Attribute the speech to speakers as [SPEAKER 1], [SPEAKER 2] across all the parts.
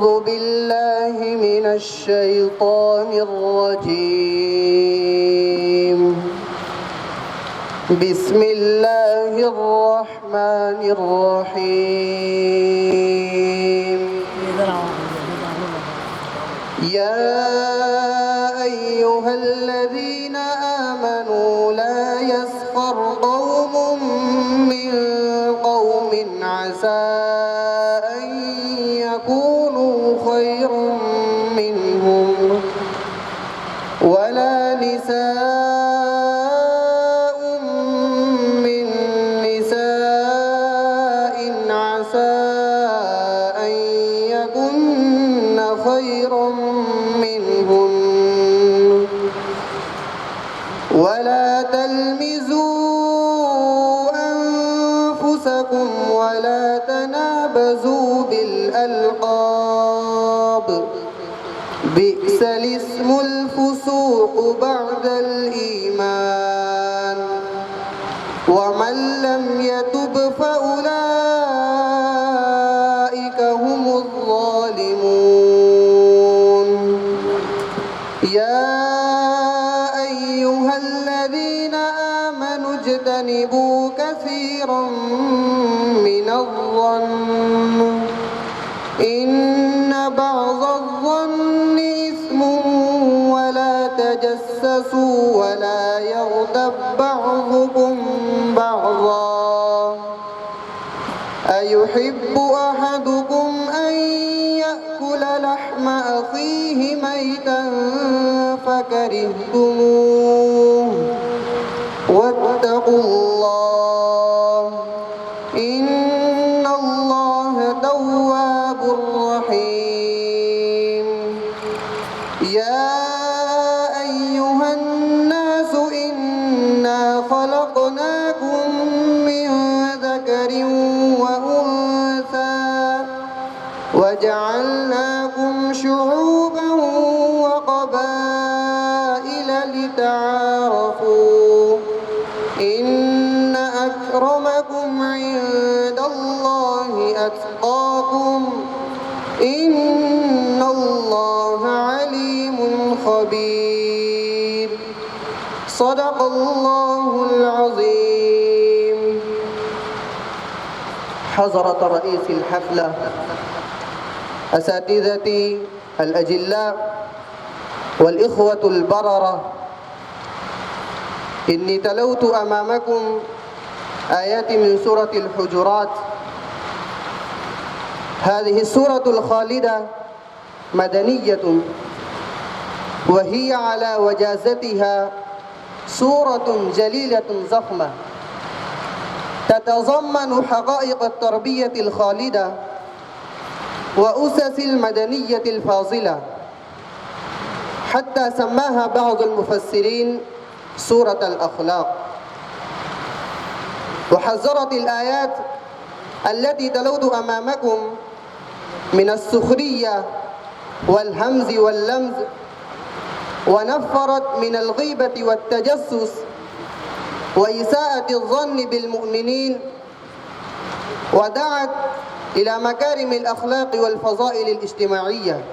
[SPEAKER 1] أعوذ بالله من الشيطان الرجيم. بسم الله الرحمن الرحيم. يا أيها الذين آمنوا لا يسخر قوم من قوم عسى أن يكونوا خيرا منهم ولا نساء من نساء عسى أن يكن خيرا منهن ولا تلمزوا أنفسكم ولا تنابزوا بالألقاب بئس الاسم الفسوق بعد الإيمان ومن لم يتب فأولئك هم الظالمون. يا أيها الذين آمنوا اجتنبوا كثيرا من الظن إن بعض الظن إثم ولا تجسسوا ولا يغتب بعضكم بعضا أيحب أحدكم أن يأكل لحم أخيه ميتا فكرهتموه واتقوا الله إن الله تواب رحيم. يا أيها الناس إنا خلقناكم من ذكر وأنثى وجعلناكم شعوبا وقبائل لتعارفوا إن أكرمكم عند الله أتقاكم إن الله عليم خبير. صدق الله العظيم. حضرة رئيس الحفلة، أساتذتي الأجلاء والإخوة البررة، إني تلوت أمامكم آيات من سورة الحجرات. هذه السورة الخالدة مدنية وهي على وجازتها سورة جليلة ضخمة تتضمن حقائق التربية الخالدة وأسس المدنية الفاضلة، حتى سماها بعض المفسرين سورة الأخلاق. وحذرت الآيات التي تلوت أمامكم من السخرية والهمز واللمز، ونفرت من الغيبة والتجسس وإساءة الظن بالمؤمنين، ودعت إلى مكارم الأخلاق والفضائل الاجتماعية.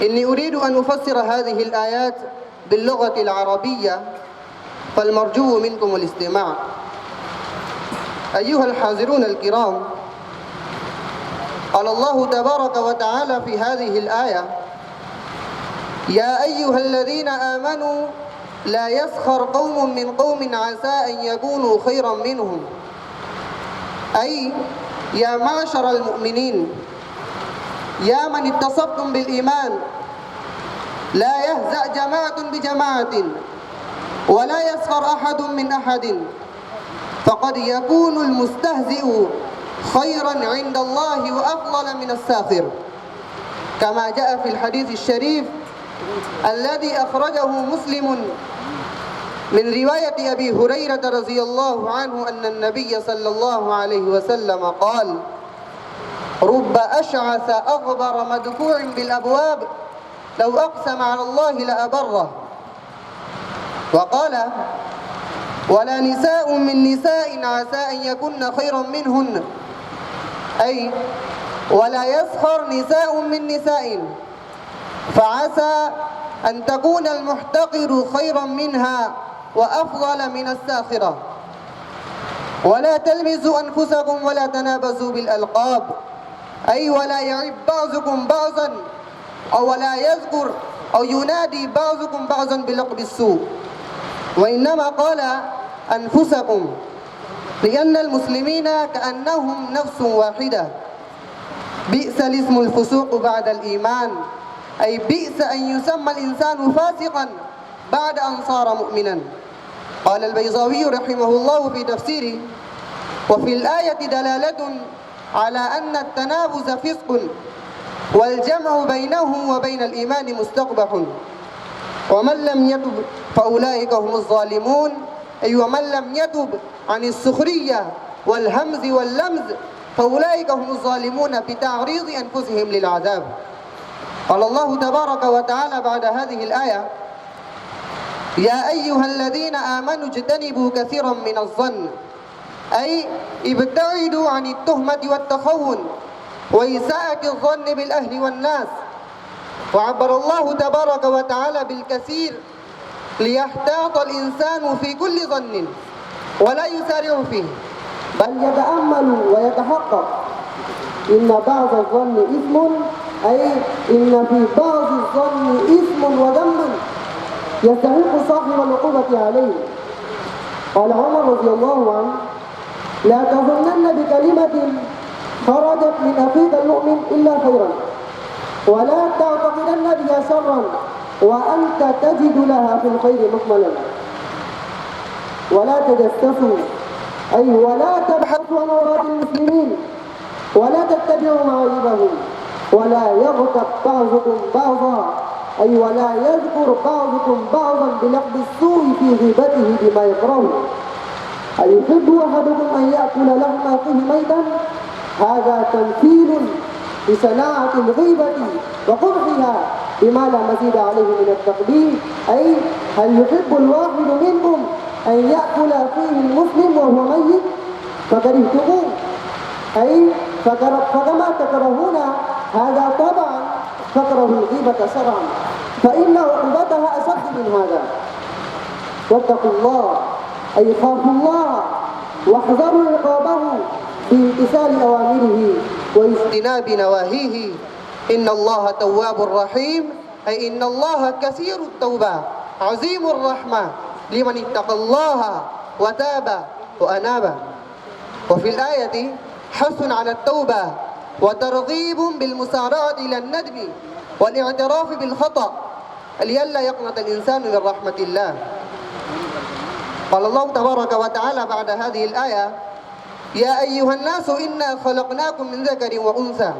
[SPEAKER 1] إني أريد أن أفسر هذه الآيات باللغة العربية، فالمرجو منكم الاستماع. أيها الحاضرون الكرام، قال الله تبارك وتعالى في هذه الآية: يا أيها الذين آمنوا لا يسخر قوم من قوم عسى أن يكونوا خيرا منهم، أي يا معشر المؤمنين، يا من اتصفتم بالإيمان، لا يهزأ جماعة بجماعة ولا يسخر أحد من أحد، فقد يكون المستهزئ خيرا عند الله وأفضل من الساخر، كما جاء في الحديث الشريف الذي أخرجه مسلم من رواية أبي هريرة رضي الله عنه أن النبي صلى الله عليه وسلم قال: رب أشعث أغبر مدفوع بالأبواب لو أقسم على الله لأبره. وقال: ولا نساء من نساء عسى أن يكن خيرا منهن، أي ولا يسخر نساء من نساء فعسى أن تكون المحتقر خيرا منها وأفضل من الساخرة. ولا تلمزوا أنفسكم ولا تنابزوا بالألقاب، أي ولا يعب بعضكم بعضا أو ولا يذكر أو ينادي بعضكم بعضا بلقب السوء، وإنما قال أنفسكم، لأن المسلمين كأنهم نفس واحدة. بئس الاسم الفسوق بعد الإيمان، أي بئس أن يسمى الإنسان فاسقا بعد أن صار مؤمنا. قال البيضاوي رحمه الله في تفسيره: وفي الآية دلالة على أن التنابز فسق، والجمع بينه وبين الإيمان مستقبح، ومن لم يتب فأولئك هم الظالمون، أي ومن لم يتب عن السخرية والهمز واللمز فأولئك هم الظالمون بتعريض أنفسهم للعذاب. قال الله تبارك وتعالى بعد هذه الآية: يا أيها الذين آمنوا اجتنبوا كثيرا من الظن، أي ابتعدوا عن التهمة والتخون وإساءة الظن بالأهل والناس. وعبر الله تبارك وتعالى بالكثير ليحتاط الإنسان في كل ظن ولا يسارع فيه، بل يتأمل ويتحقق. إن بعض الظن إثم، أي إن في بعض الظن إثم وذنب يستحق صاحب العقوبة عليه. قال عمر رضي الله عنه: لا تظنن بكلمة خرجت من أخيك المؤمن إلا خيرا، ولا تعتقدن بها شرا وأنت تجد لها في الخير مكملا. ولا تجسسوا، أي ولا تبحثوا عن عورات المسلمين ولا تتبعوا معايبهم، ولا يغتب بعضكم بعضا، أي ولا يذكر بعضكم بعضا بلقب السوء في غيبته بما يكره. أيحب أحدكم أن يأكل لحم أخيه ميتا؟ هذا تمثيل بصناعة الغيبة وقبحها بما لا مزيد عليه من التقبيح. أي هل يحب الواحد منكم أن يأكل أخيه المسلم وهو ميت؟ فكرهتموه، أي فكما تكرهون هذا طبعا فكرهوا الغيبة شرعا، فإن عقوبتها أشد من هذا. واتقوا الله، أي خافوا الله واحذروا عقابه بامتثال أوامره واجتناب نواهيه. إن الله تواب رحيم، أي إن الله كثير التوبة عظيم الرحمة لمن اتقى الله وتاب وأناب. وفي الآية حث على التوبة وترغيب بالمسارعة إلى الندم والاعتراف بالخطأ لئلا يقنط الإنسان من رحمة الله. قال الله تبارك وتعالى بعد هذه الآية: يا أيها الناس إنا خلقناكم من ذكر وأنثى.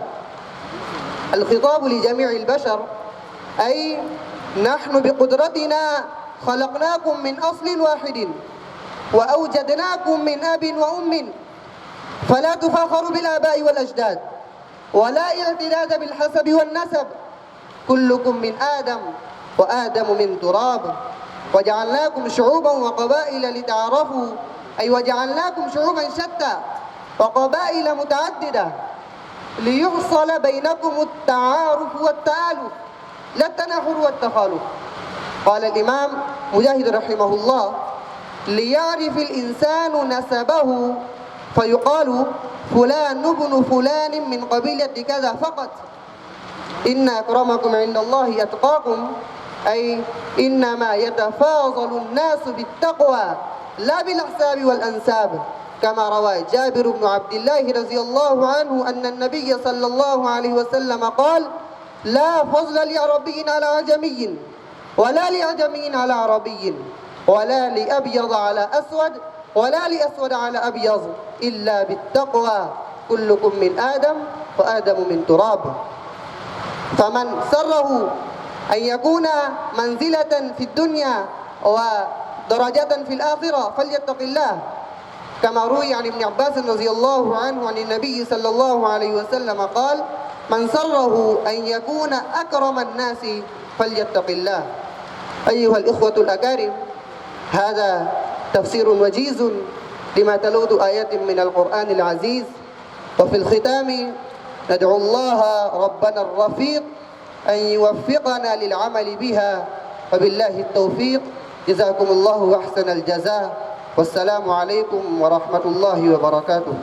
[SPEAKER 1] الخطاب لجميع البشر، أي نحن بقدرتنا خلقناكم من أصل واحد وأوجدناكم من أب وأم، فلا تفاخروا بالآباء والأجداد ولا اعتداد بالحسب والنسب، كلكم من آدم وآدم من تراب، وجعلناكم شعوبا وقبائل لتعارفوا، أي وجعلناكم شعوبا شتى وقبائل متعددة ليحصل بينكم التعارف والتآلف لا التناحر والتخالف. قال الإمام مجاهد رحمه الله: ليعرف الإنسان نسبه فيقال فلان ابن فلان من قبيلة كذا فقط. إن أكرمكم عند الله أتقاكم، أي إنما يتفاضل الناس بالتقوى لا بالأحساب والأنساب، كما روى جابر بن عبد الله رضي الله عنه أن النبي صلى الله عليه وسلم قال: لا فضل لعربي على عجمي ولا لعجمي على عربي ولا لأبيض على أسود ولا لأسود على أبيض إلا بالتقوى، كلكم من آدم وآدم من تراب. فمن سره أن يكون منزلة في الدنيا ودرجة في الآخرة فليتق الله، كما روي عن ابن عباس رضي الله عنه عن النبي صلى الله عليه وسلم قال: من سره أن يكون أكرم الناس فليتق الله. أيها الإخوة الأكارم، هذا تفسير وجيز لما تلوذ آيات من القرآن العزيز. وفي الختام ندعو الله ربنا الرفيق أن يوفقنا للعمل بها، وبالله التوفيق. جزاكم الله أحسن الجزاء، والسلام عليكم ورحمة الله وبركاته.